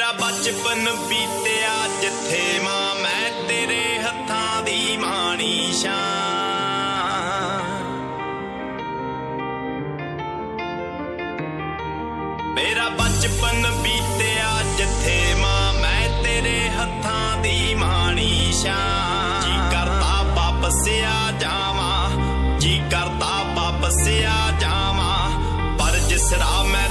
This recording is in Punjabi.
ਮੇਰਾ ਬਚਪਨ ਬੀਤਿਆ ਜਿੱਥੇ ਮਾਂ ਮੈਂ ਤੇਰੇ ਹੱਥਾਂ ਦੀ ਮਾਣੀ ਸ਼ਾਂ। ਮੇਰਾ ਬਚਪਨ ਬੀਤਿਆ ਜਿੱਥੇ ਮਾਂ ਮੈਂ ਤੇਰੇ ਹੱਥਾਂ ਦੀ ਮਾਣੀ ਸ਼ਾਂ। ਜੀ ਕਰਦਾ ਵਾਪਸ ਆ ਜਾਵਾਂ, ਜੀ ਕਰਦਾ ਵਾਪਸ ਆ ਜਾਵਾਂ, ਪਰ ਜਿਸ ਰਾਹ ਮੈਂ